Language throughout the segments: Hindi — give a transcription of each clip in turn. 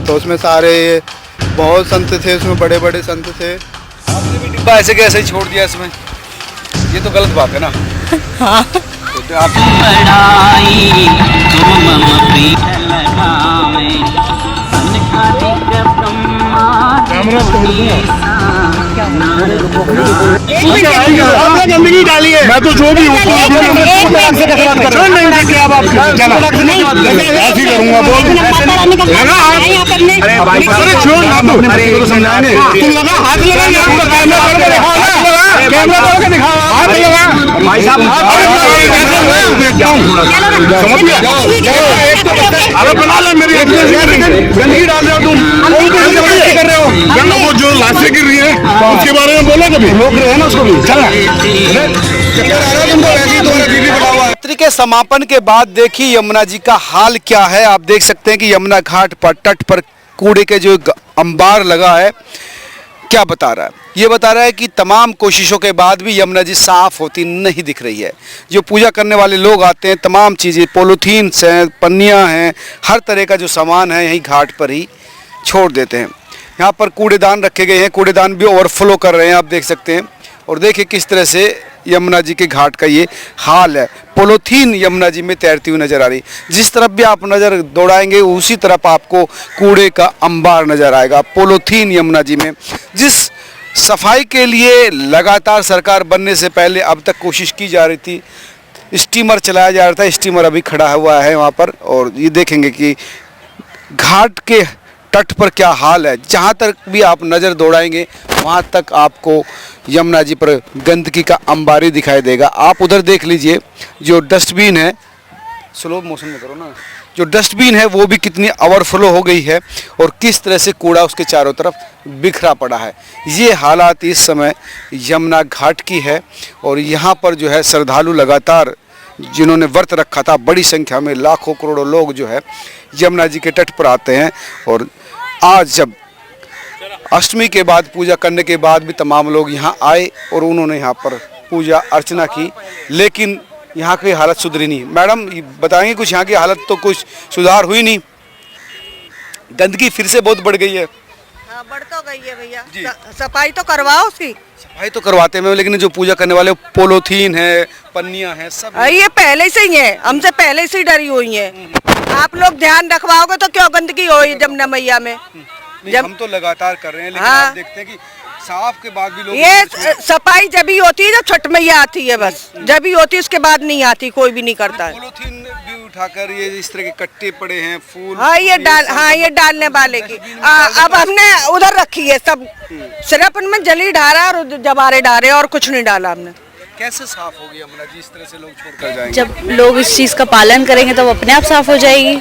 तो उसमें सारे बहुत संत थे, उसमें बड़े बड़े संत थे। आपने भी डिब्बा ऐसे के ऐसे ही छोड़ दिया इसमें, ये तो गलत बात है ना। हाँ। तो आप कैमरा तोड़ दूंगा। आपने गंदगी डाली है, मैं तो जो भी हूँ ऐसे करूँगा। बोल समझाने तुम लगा हाथ लगाएंगे, कैमरा तोड़ के दिखाओ, हाथ लगा भाई साहब, समझ गया। अरे बना ले मेरी गंदगी डाल रहे हो तुम, कर रहे हो गंदगी को, जो लाशें गिर रही है उसके बारे में बोलो, कभी रोक रहे हैं ना उसको भी। नवरात्रि के समापन के बाद देखिए यमुना जी का हाल क्या है। आप देख सकते हैं कि यमुना घाट पर तट पर कूड़े के जो अंबार लगा है, क्या बता रहा है? ये बता रहा है कि तमाम कोशिशों के बाद भी यमुना जी साफ होती नहीं दिख रही है। जो पूजा करने वाले लोग आते हैं, तमाम चीज़ें, पॉलीथीन्स हैं, पन्नियाँ हैं, हर तरह का जो सामान है यहीं घाट पर ही छोड़ देते हैं। यहाँ पर कूड़ेदान रखे गए हैं, कूड़ेदान भी ओवरफ्लो कर रहे हैं, आप देख सकते हैं। और देखिए किस तरह से यमुना जी के घाट का ये हाल है। पॉलीथीन यमुना जी में तैरती हुई नजर आ रही, जिस तरफ भी आप नज़र दौड़ाएंगे उसी तरफ आपको कूड़े का अंबार नजर आएगा। पॉलीथीन यमुना जी में, जिस सफाई के लिए लगातार सरकार बनने से पहले अब तक कोशिश की जा रही थी, स्टीमर चलाया जा रहा था, स्टीमर अभी खड़ा हुआ है वहाँ पर। और ये देखेंगे कि घाट के तट पर क्या हाल है। जहाँ तक भी आप नज़र दौड़ाएंगे वहाँ तक आपको यमुना जी पर गंदगी का अंबारी दिखाई देगा। आप उधर देख लीजिए, जो डस्टबिन है, स्लो मोशन में करो ना, जो डस्टबिन है वो भी कितनी ओवरफ्लो हो गई है और किस तरह से कूड़ा उसके चारों तरफ बिखरा पड़ा है। ये हालात इस समय यमुना घाट की है। और यहाँ पर जो है श्रद्धालु लगातार जिन्होंने व्रत रखा था, बड़ी संख्या में लाखों करोड़ों लोग जो है यमुना जी के तट पर आते हैं। और आज जब अष्टमी के बाद पूजा करने के बाद भी तमाम लोग यहाँ आए और उन्होंने यहाँ पर पूजा अर्चना की, लेकिन यहाँ की हालत सुधरी नहीं। मैडम बताएंगे कुछ, यहाँ की हालत तो कुछ सुधार हुई नहीं, गंदगी फिर से बहुत बढ़ गई है। हाँ, बढ़ तो गई है भैया, सफाई तो करवाओ उसकी। सफाई तो करवाते हैं, लेकिन जो पूजा करने वाले पॉलीथीन है, पन्नियां हैं, सब ये पहले से ही है, हमसे पहले से ही डरी हुई है। आप लोग ध्यान रखवाओगे तो क्यों गंदगी हो जमुना मैया में। जब हम तो लगातार कर रहे हैं, लेकिन हाँ, आप देखते हैं कि साफ के बाद भी लोग, ये सफाई जब ही होती है जब छठ मैया आती है, बस जब ही होती है, उसके बाद नहीं आती, कोई भी नहीं करता है। पॉलीथीन भी उठाकर ये इस तरह के कट्टे पड़े हैं, फूल। हाँ ये डालने वाले की अब हमने उधर रखी है सब, सिर्फ उनमें जली डाला और जवारे डाले और कुछ नहीं डाला हमने। कैसे साफ होगी यमुना जी इस तरह से लोग छोड़कर जाएंगे? जब लोग इस चीज का पालन करेंगे तो अपने आप साफ हो जाएगी।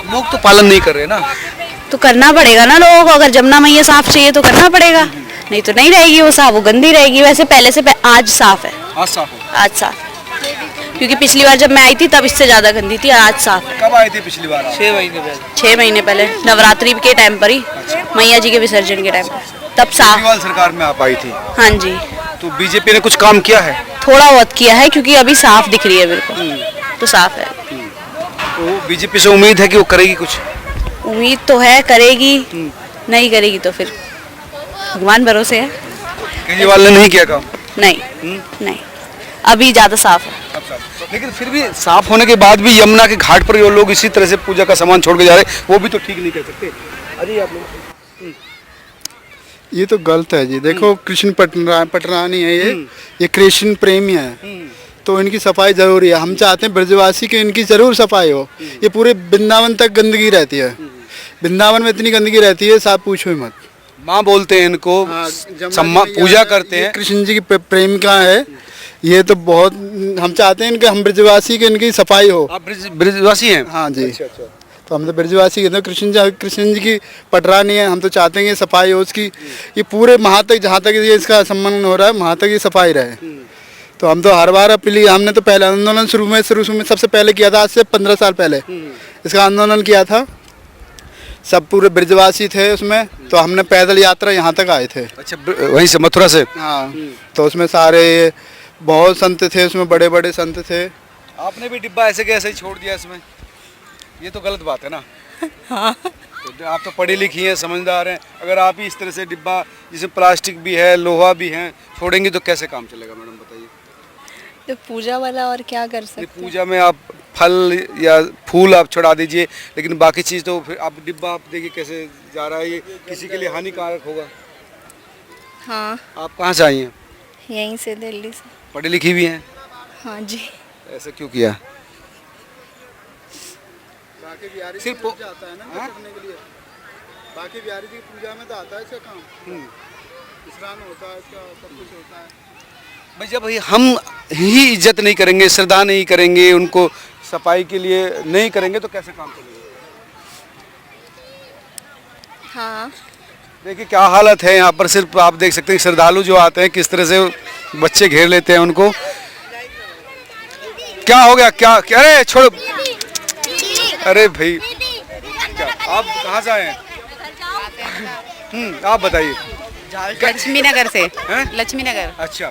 लोग तो पालन नहीं कर रहे ना, तो करना पड़ेगा ना लोगों को, अगर जमुना मैया साफ चाहिए तो करना पड़ेगा, नहीं तो नहीं रहेगी वो साफ, वो गंदी रहेगी। वैसे पहले से आज साफ है, आज साफ हो। आज साफ, क्योंकि पिछली बार जब मैं आई थी तब इससे ज्यादा गंदी थी, आज साफ है। कब आई थी पिछली बार? 6 महीने पहले। 6 महीने पहले नवरात्रि के टाइम पर ही, मैया जी के विसर्जन के टाइम पर, तब साफ। सरकार में आप आई थी? हाँ जी। तो बीजेपी ने कुछ काम किया है? थोड़ा बहुत किया है, क्योंकि अभी साफ दिख रही है बिल्कुल, तो साफ है। तो बीजेपी से उम्मीद है कि वो करेगी कुछ? उम्मीद तो है, करेगी, नहीं करेगी तो फिर भगवान भरोसे है। केजरीवाल ने नहीं किया काम? नहीं नहीं, अभी ज्यादा साफ है। लेकिन फिर भी साफ होने के बाद भी यमुना के घाट पर जो लोग इसी तरह से पूजा का सामान छोड़ के जा रहे हैं, वो भी तो ठीक नहीं कह सकते। अरे आप लोग, ये तो गलत है जी। देखो कृष्ण पटरानी है, ये कृष्ण प्रेमी है, तो इनकी सफाई जरूरी है। हम चाहते हैं ब्रजवासी की इनकी जरूर सफाई हो। ये पूरे वृंदावन तक गंदगी रहती है, वृंदावन में इतनी गंदगी रहती है, साहब पूछो ही मत। माँ बोलते हैं इनको, पूजा करते हैं, कृष्ण जी की प्रेमिका है ये, तो बहुत हम चाहते हैं इनके, हम ब्रजवासी की इनकी सफाई हो। आप ब्रजवासी हैं? हाँ जी। तो हम तो ब्रजवासी कहते हैं, कृष्ण जी की पटरानी है, हम तो चाहते हैं कि सफाई हो उसकी। ये पूरे वहाँ तक, जहाँ तक ये इसका सम्मान हो रहा है, वहाँ तक ये सफाई रहे। तो हम तो हर बार अपील, हमने तो पहले आंदोलन शुरू में सबसे पहले किया था, आज से 15 साल पहले इसका आंदोलन किया था। सब पूरे ब्रजवासी थे उसमें, तो हमने पैदल यात्रा यहाँ तक आए थे। अच्छा, वहीं से, मथुरा से? हाँ, तो उसमें सारे बहुत संत थे, उसमें बड़े बड़े संत थे। आपने भी डिब्बा ऐसे के ऐसे ही छोड़ दिया इसमें, ये तो गलत बात है ना। हाँ। आप तो पढ़ी लिखी हैं, समझदार हैं, अगर आप ही इस तरह से डिब्बा जिसमें प्लास्टिक भी है, लोहा भी है, छोड़ेंगे तो कैसे काम चलेगा मैडम बताइए? तो पूजा वाला और क्या कर ये सकते पूजा में आप फल या फूल आप चढ़ा दीजिए, लेकिन बाकी चीज़ तो फिर आप डिब्बा आप देखिए कैसे जा रहा है, ये किसी के लिए हानिकारक होगा। हाँ, आप कहाँ से आई हैं? यहीं से दिल्ली से। पढ़ी लिखी भी हैं, हाँ जी। ऐसा क्यों किया? बाकी बिहारी सिर्फ सिर्फ आता है ना करने के लिए, बाकी बिहारी की पूजा में तो आता है इसका काम, स्नान होता है, इसका सब कुछ होता है। भाई जब भाई हम ही इज्जत नहीं करेंगे, श्रद्धा नहीं करेंगे, उनको सफाई के लिए नहीं करेंगे तो कैसे काम करेंगे? हाँ, देखिए क्या हालत है यहाँ पर, सिर्फ आप देख सकते हैं श्रद्धालु जो आते हैं किस तरह से बच्चे घेर लेते हैं उनको। क्या हो गया, क्या क्या? अरे छोड़ो, अरे भाई क्या आप कहाँ से आए हैं? आप बताइए। लक्ष्मी नगर से। हैं? लक्ष्मी नगर। अच्छा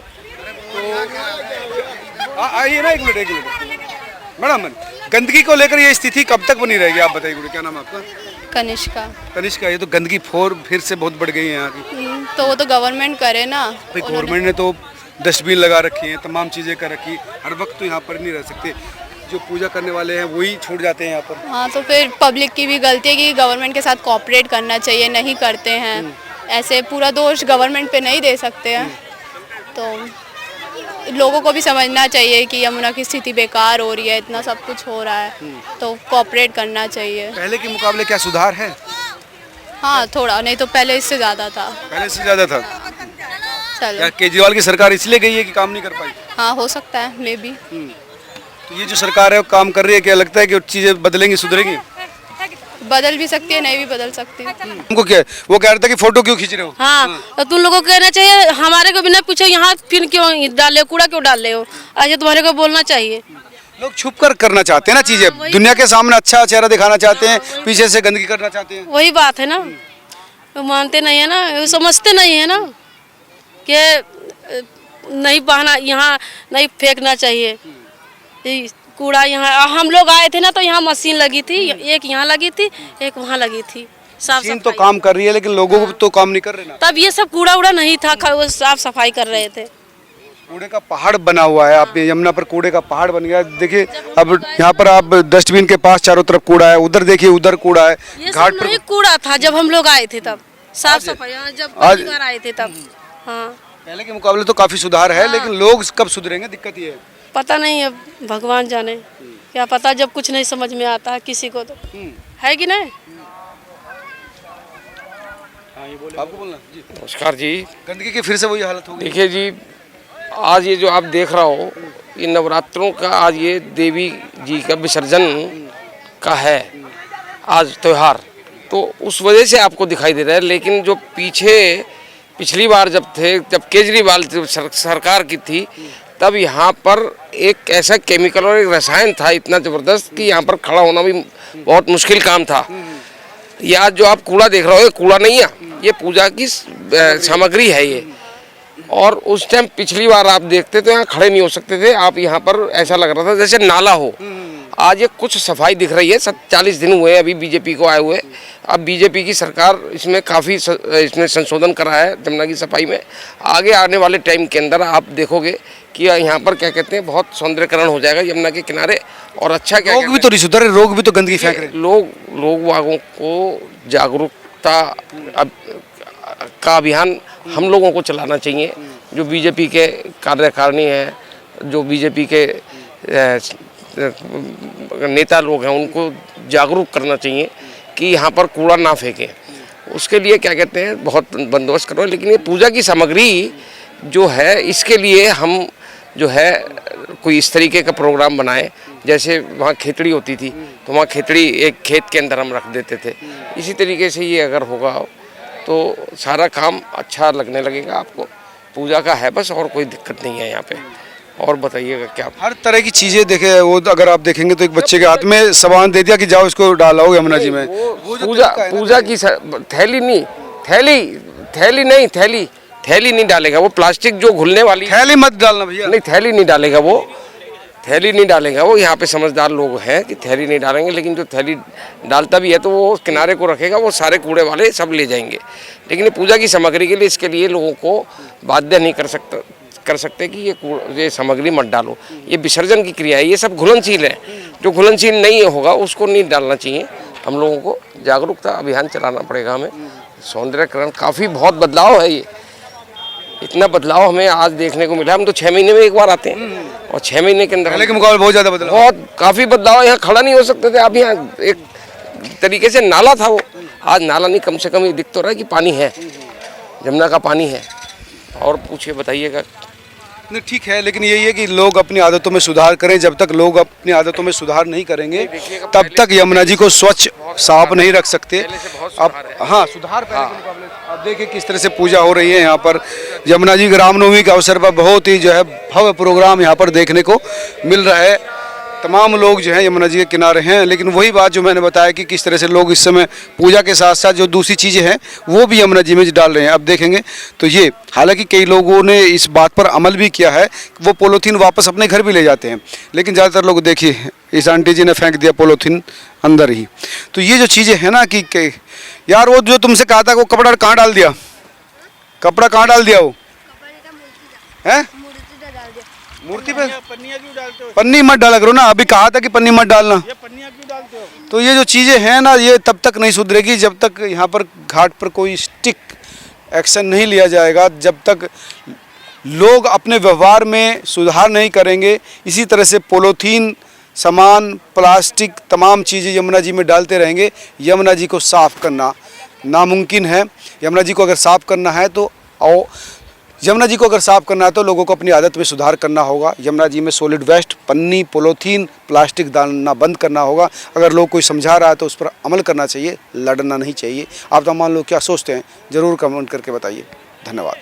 तो आइए ना, एक मिनट मैडम, गंदगी को लेकर ये स्थिति कब तक बनी रहेगी आप बताइए? क्या नाम है आपका? कनिष्का। तनिष्का, ये तो गंदगी फिर से बहुत बढ़ गई है यहाँ की। तो वो तो गवर्नमेंट करे ना। भाई गवर्नमेंट ने तो डस्टबिन लगा रखी हैं, तमाम चीज़ें कर रखी, हर वक्त तो यहाँ पर नहीं रह सकते, जो पूजा करने वाले हैं वही छूट जाते हैं यहाँ पर। हाँ, तो फिर पब्लिक की भी गलती है कि गवर्नमेंट के साथ कोऑपरेट करना चाहिए, नहीं करते हैं। ऐसे पूरा दोष गवर्नमेंट पे नहीं दे सकते हैं। तो लोगों को भी समझना चाहिए कि यमुना की स्थिति बेकार हो रही है, इतना सब कुछ हो रहा है, तो कोऑपरेट करना चाहिए। पहले के मुकाबले क्या सुधार है? हाँ, थोड़ा, नहीं तो पहले इससे ज़्यादा था। पहले से ज़्यादा था। चलो। क्या केजरीवाल की सरकार इसलिए गई है कि काम नहीं कर पाई? हाँ, हो सकता है, मे बी। तो ये जो सरकार है वो काम कर रही है, क्या लगता है कि चीज़ें बदलेंगी, सुधरेंगी? बदल भी सकती है, नहीं भी बदल सकती। हमको क्या, वो कह रहा था कि फोटो क्यों खींच रहे हो? हाँ, तो तुम लोगों को कहना चाहिए, हमारे को बिना पूछे यहाँ फिर क्यों डाले, कूड़ा क्यों डाल रहे हो, ऐसे तुम्हारे को बोलना चाहिए। लोग छुप कर करना चाहते हैं ना चीज़ें, दुनिया के सामने अच्छा चेहरा दिखाना चाहते हैं, पीछे से गंदगी करना चाहते हैं। वही बात है ना, वो मानते नहीं है ना, वो समझते नहीं है ना कि नहीं बहाना, यहाँ नहीं फेंकना चाहिए ये कूड़ा। यहाँ हम लोग आए थे ना तो यहाँ मशीन लगी थी, एक यहाँ लगी थी, एक वहाँ लगी थी, साफ मशीन तो सफाई। काम कर रही है लेकिन लोगों को तो काम नहीं कर रहे ना। तब ये सब कूड़ा उड़ा नहीं था, वो साफ सफाई कर रहे थे। कूड़े का पहाड़ बना हुआ है, आप यमुना पर कूड़े का पहाड़ बन गया। देखिए अब यहाँ पर आप डस्टबिन के पास चारों तरफ कूड़ा है, उधर देखिए उधर कूड़ा है, ये घाट सब पर। नहीं कूड़ा था जब हम लोग आए थे, तब साफ सफाई, हाँ, जब आज- पहली बार आए थे तब। हाँ, पहले के मुकाबले तो काफी सुधार है, लेकिन लोग कब सुधरेंगे, दिक्कत ये है। पता नहीं, अब भगवान जाने, क्या पता, जब कुछ नहीं समझ में आता है किसी को, तो है कि नहीं। आपको बोलना जी। नमस्कार जी। गंदगी की फिर से वही हालत होगी। देखिए जी, आज ये जो आप देख रहा हो, ये नवरात्रों का आज ये देवी जी का विसर्जन का है आज त्यौहार, तो उस वजह से आपको दिखाई दे रहा है। लेकिन जो पिछली बार जब केजरीवाल सरकार की थी, तब यहाँ पर एक ऐसा केमिकल और एक रसायन था इतना ज़बरदस्त कि यहाँ पर खड़ा होना भी बहुत मुश्किल काम था। ये आज जो आप कूड़ा देख रहे हो, ये कूड़ा नहीं है, ये पूजा की सामग्री है ये। और उस टाइम पिछली बार आप देखते तो यहाँ खड़े नहीं हो सकते थे आप, यहाँ पर ऐसा लग रहा था जैसे नाला हो। आज ये कुछ सफाई दिख रही है, 40 दिन हुए अभी बीजेपी को आए हुए। अब बीजेपी की सरकार इसमें काफ़ी इसमें संशोधन करा है यमुना की सफाई में। आगे आने वाले टाइम के अंदर आप देखोगे कि यहाँ पर क्या कहते हैं, बहुत सौंदर्यकरण हो जाएगा यमुना के किनारे। और अच्छा क्या लोग भी तो नहीं सुधरे, लोग भी तो गंदगी फेंक रहे हैं। लोग वागों को जागरूकता का अभियान हम लोगों को चलाना चाहिए। जो बीजेपी के कार्यकारिणी हैं, जो बीजेपी के नेता लोग हैं, उनको जागरूक करना चाहिए कि यहाँ पर कूड़ा ना फेंकें। उसके लिए क्या कहते हैं, बहुत बंदोबस्त करो। लेकिन ये पूजा की सामग्री जो है, इसके लिए हम जो है कोई इस तरीके का प्रोग्राम बनाए, जैसे वहाँ खेतड़ी होती थी तो वहाँ खेतड़ी एक खेत के अंदर हम रख देते थे। इसी तरीके से ये अगर होगा तो सारा काम अच्छा लगने लगेगा आपको। पूजा का है बस, और कोई दिक्कत नहीं है यहाँ पे। और बताइएगा क्या? हर तरह की चीजें देखे, वो तो अगर आप देखेंगे तो एक बच्चे के हाथ में सामान दे दिया कि जाओ इसको डालो यमुना जी में। पूजा की थैली नहीं, थैली नहीं डालेगा वो, प्लास्टिक जो घुलने वाली थैली मत डालना भैया। नहीं, थैली नहीं डालेगा वो। थैली नहीं डालेंगे। वो यहाँ पे समझदार लोग हैं कि थैली नहीं डालेंगे, लेकिन जो थैली डालता भी है तो वो किनारे को रखेगा, वो सारे कूड़े वाले सब ले जाएंगे। लेकिन पूजा की सामग्री के लिए इसके लिए लोगों को बाध्य नहीं कर सकते कि ये सामग्री मत डालो। ये विसर्जन की क्रिया है, ये सब घुलनशील है। जो घुलनशील नहीं होगा उसको नहीं डालना चाहिए। हम लोगों को जागरूकता अभियान चलाना पड़ेगा। हमें सौंदर्यकरण काफ़ी बहुत बदलाव है। ये इतना बदलाव हमें आज देखने को मिला। हम तो 6 महीने में एक बार आते हैं और 6 महीने के अंदर पहले के मुकाबले बहुत ज़्यादा बदलाव, बहुत काफ़ी बदलाव। यहाँ खड़ा नहीं हो सकते थे। अब यहाँ एक तरीके से नाला था वो, आज नाला नहीं, कम से कम ये दिख तो रहा है कि पानी है, यमुना का पानी है। और पूछिए, बताइएगा। नहीं ठीक है, लेकिन यही है कि लोग अपनी आदतों में सुधार करें। जब तक लोग अपनी आदतों में सुधार नहीं करेंगे तब तक यमुना जी को स्वच्छ साफ नहीं रख सकते। अब हाँ, सुधार पहले के मुकाबले अब देखिए किस तरह से पूजा हो रही है यहाँ पर। यमुना जी रामनवमी के अवसर पर बहुत ही जो है भव्य प्रोग्राम यहाँ पर देखने को मिल रहा है। तमाम लोग जो है यमुना जी के किनारे हैं, लेकिन वही बात जो मैंने बताया कि किस तरह से लोग इस समय पूजा के साथ साथ जो दूसरी चीज़ें हैं वो भी यमुना जी में डाल रहे हैं। अब देखेंगे तो ये, हालांकि कई लोगों ने इस बात पर अमल भी किया है, वो पॉलीथीन वापस अपने घर भी ले जाते हैं, लेकिन ज़्यादातर लोग देखिए इस आंटी जी ने फेंक दिया पॉलीथीन अंदर ही। तो ये जो चीज़ें हैं ना कि यार वो जो तुमसे कहा था वो कपड़ा कहाँ डाल दिया, कपड़ा कहाँ डाल दिया, वो है मूर्ति पे पन्नी मत डाला करो ना। अभी कहा था कि पन्नी मत डालना। पन्नियाँ क्यों डालते हो? तो ये जो चीज़ें हैं ना, ये तब तक नहीं सुधरेगी जब तक यहाँ पर घाट पर कोई स्ट्रिक्ट एक्शन नहीं लिया जाएगा, जब तक लोग अपने व्यवहार में सुधार नहीं करेंगे। इसी तरह से पॉलीथीन, सामान, प्लास्टिक, तमाम चीज़ें यमुना जी में डालते रहेंगे। यमुना जी को साफ़ करना नामुमकिन है। यमुना जी को अगर साफ़ करना है तो यमुना जी को अगर साफ़ करना है तो लोगों को अपनी आदत में सुधार करना होगा। यमुना जी में सॉलिड वेस्ट, पन्नी, पॉलीथीन, प्लास्टिक डालना बंद करना होगा। अगर लोग कोई समझा रहा है तो उस पर अमल करना चाहिए, लड़ना नहीं चाहिए। आप तमाम लोग क्या सोचते हैं ज़रूर कमेंट करके बताइए। धन्यवाद।